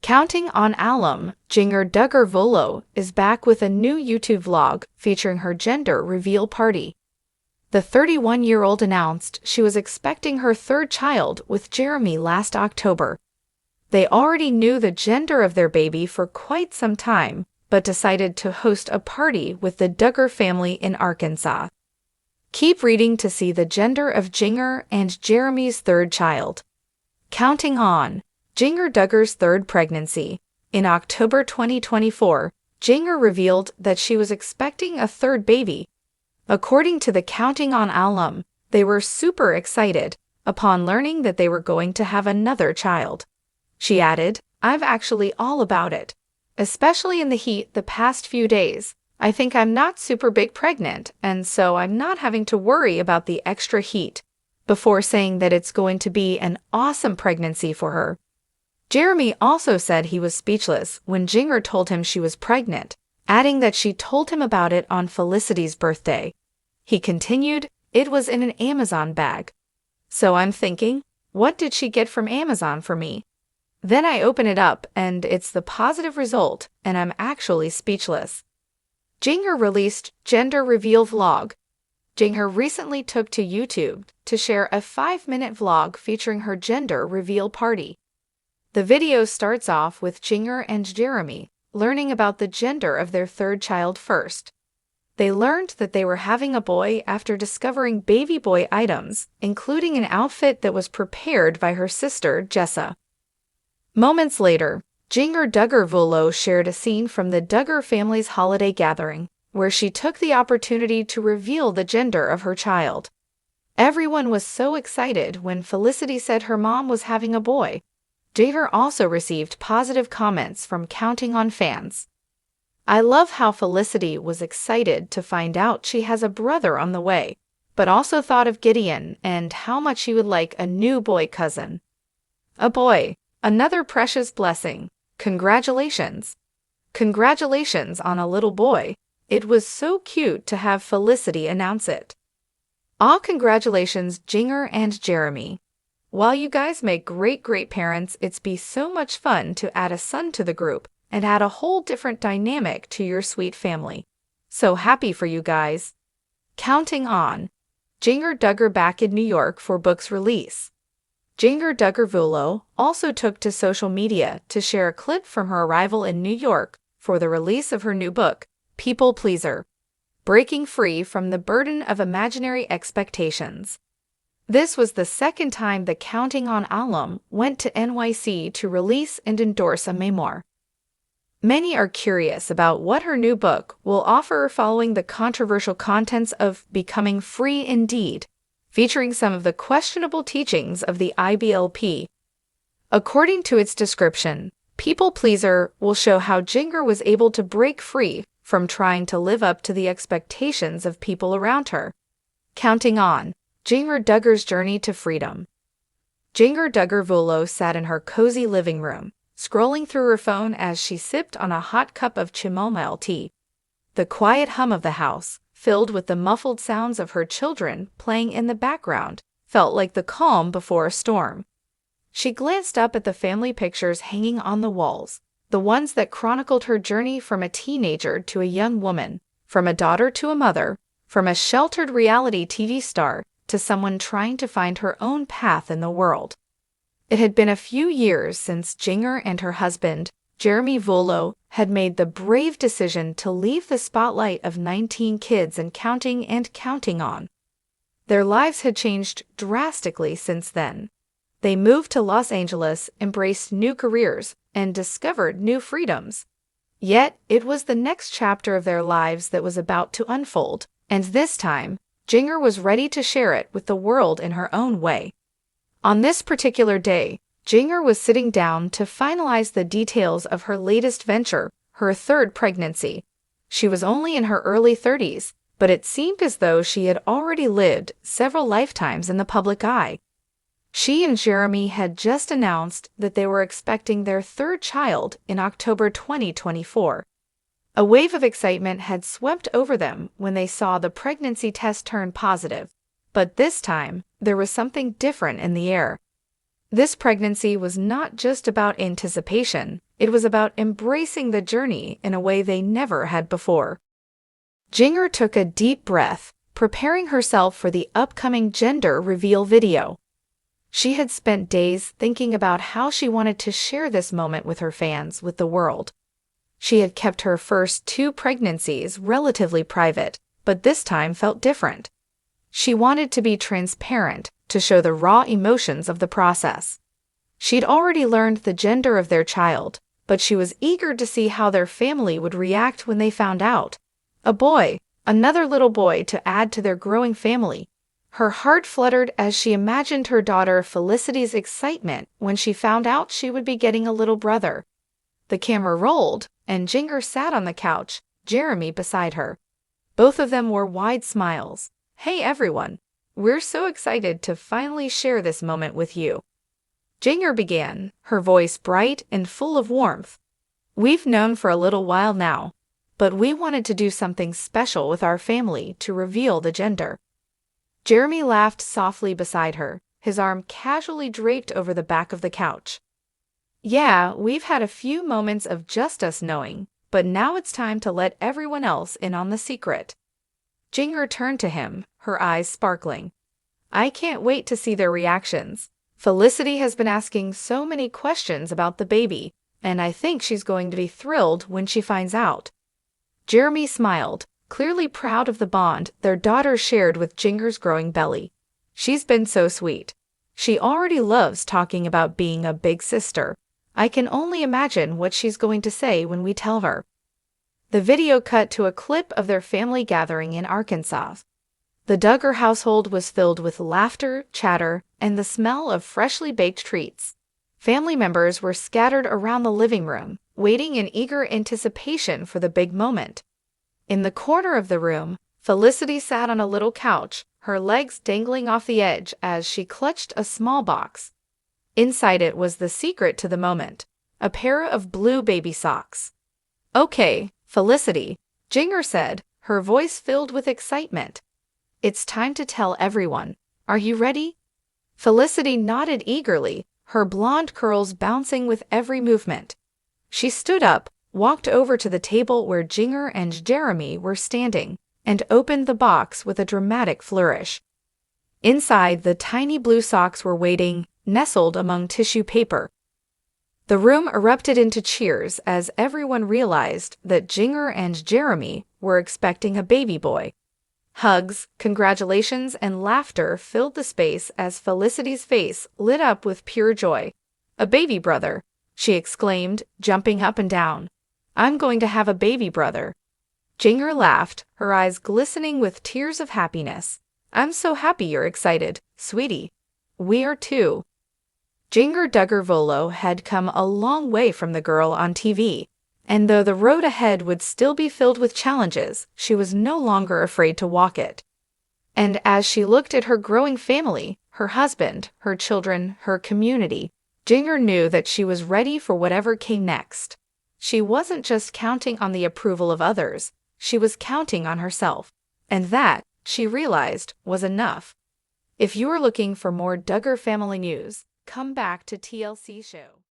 Counting on alum, Jinger Duggar is back with a new YouTube vlog featuring her gender reveal party. The 31-year-old announced she was expecting her third child with Jeremy last October. They already knew the gender of their baby for quite some time, but decided to host a party with the Duggar family in Arkansas. Keep reading to see the gender of Jinger and Jeremy's third child. Counting on Jinger Duggar's third pregnancy. In October 2024, Jinger revealed that she was expecting a third baby. According to the Counting on alum, they were super excited upon learning that they were going to have another child. She added, "I've actually all about it. Especially in the heat the past few days. I think I'm not super big pregnant, and so I'm not having to worry about the extra heat," before saying that it's going to be an awesome pregnancy for her. Jeremy also said he was speechless when Jinger told him she was pregnant, adding that she told him about it on Felicity's birthday. He continued, "It was in an Amazon bag. So I'm thinking, what did she get from Amazon for me? Then I open it up and it's the positive result, and I'm actually speechless." Jinger released gender reveal vlog. Jinger recently took to YouTube to share a 5-minute vlog featuring her gender reveal party. The video starts off with Jinger and Jeremy learning about the gender of their third child first. They learned that they were having a boy after discovering baby boy items, including an outfit that was prepared by her sister, Jessa. Moments later, Jinger Duggar shared a scene from the Duggar family's holiday gathering, where she took the opportunity to reveal the gender of her child. Everyone was so excited when Felicity said her mom was having a boy. Jinger also received positive comments from Counting on fans. "I love how Felicity was excited to find out she has a brother on the way, but also thought of Gideon and how much she would like a new boy cousin. A boy, another precious blessing. Congratulations. Congratulations on a little boy. It was so cute to have Felicity announce it. Aw, congratulations, Jinger and Jeremy. While you guys make great parents, it's be so much fun to add a son to the group and add a whole different dynamic to your sweet family. So happy for you guys." Counting on Jinger Duggar back in New York for book's release. Jinger Duggar also took to social media to share a clip from her arrival in New York for the release of her new book, People Pleaser: Breaking Free from the Burden of Imaginary Expectations. This was the second time the Counting on alum went to NYC to release and endorse a memoir. Many are curious about what her new book will offer following the controversial contents of Becoming Free Indeed, featuring some of the questionable teachings of the IBLP. According to its description, People Pleaser will show how Jinger was able to break free from trying to live up to the expectations of people around her. Counting on Jinger Duggar's journey to freedom. Jinger Duggar sat in her cozy living room, scrolling through her phone as she sipped on a hot cup of chamomile tea. The quiet hum of the house, filled with the muffled sounds of her children playing in the background, felt like the calm before a storm. She glanced up at the family pictures hanging on the walls, the ones that chronicled her journey from a teenager to a young woman, from a daughter to a mother, from a sheltered reality TV star to someone trying to find her own path in the world. It had been a few years since Jinger and her husband, Jeremy had made the brave decision to leave the spotlight of 19 kids and counting on. Their lives had changed drastically since then. They moved to Los Angeles, embraced new careers, and discovered new freedoms. Yet, it was the next chapter of their lives that was about to unfold, and this time, Jinger was ready to share it with the world in her own way. On this particular day, Jinger was sitting down to finalize the details of her latest venture, her third pregnancy. She was only in her early 30s, but it seemed as though she had already lived several lifetimes in the public eye. She and Jeremy had just announced that they were expecting their third child in October 2024. A wave of excitement had swept over them when they saw the pregnancy test turn positive, but this time, there was something different in the air. This pregnancy was not just about anticipation, It was about embracing the journey in a way they never had before. Jinger took a deep breath, preparing herself for the upcoming gender reveal video. She had spent days thinking about how she wanted to share this moment with her fans, with the world. She had kept her first 2 pregnancies relatively private, but this time felt different. She wanted to be transparent, to show the raw emotions of the process. She'd already learned the gender of their child, but she was eager to see how their family would react when they found out. A boy, another little boy to add to their growing family. Her heart fluttered as she imagined her daughter Felicity's excitement when she found out she would be getting a little brother. The camera rolled, and Jinger sat on the couch, Jeremy beside her. Both of them wore wide smiles. "Hey everyone! We're so excited to finally share this moment with you." Jinger began, her voice bright and full of warmth. "We've known for a little while now, but we wanted to do something special with our family to reveal the gender." Jeremy laughed softly beside her, his arm casually draped over the back of the couch. "Yeah, we've had a few moments of just us knowing, but now it's time to let everyone else in on the secret." Jinger turned to him, her eyes sparkling. "I can't wait to see their reactions. Felicity has been asking so many questions about the baby, and I think she's going to be thrilled when she finds out." Jeremy smiled, clearly proud of the bond their daughter shared with Jinger's growing belly. "She's been so sweet. She already loves talking about being a big sister. I can only imagine what she's going to say when we tell her." The video cut to a clip of their family gathering in Arkansas. The Duggar household was filled with laughter, chatter, and the smell of freshly baked treats. Family members were scattered around the living room, waiting in eager anticipation for the big moment. In the corner of the room, Felicity sat on a little couch, her legs dangling off the edge as she clutched a small box. Inside it was the secret to the moment, a pair of blue baby socks. "Okay, Felicity," Jinger said, her voice filled with excitement. "It's time to tell everyone. Are you ready?" Felicity nodded eagerly, her blonde curls bouncing with every movement. She stood up, walked over to the table where Jinger and Jeremy were standing, and opened the box with a dramatic flourish. Inside, the tiny blue socks were waiting, nestled among tissue paper. The room erupted into cheers as everyone realized that Jinger and Jeremy were expecting a baby boy. Hugs, congratulations, and laughter filled the space as Felicity's face lit up with pure joy. "A baby brother!" she exclaimed, jumping up and down. "I'm going to have a baby brother." Jinger laughed, her eyes glistening with tears of happiness. "I'm so happy you're excited, sweetie. We are too." Jinger Duggar had come a long way from the girl on TV, and though the road ahead would still be filled with challenges, she was no longer afraid to walk it. And as she looked at her growing family, her husband, her children, her community, Jinger knew that she was ready for whatever came next. She wasn't just counting on the approval of others, she was counting on herself. And that, she realized, was enough. If you are looking for more Duggar family news, come back to TLC Show.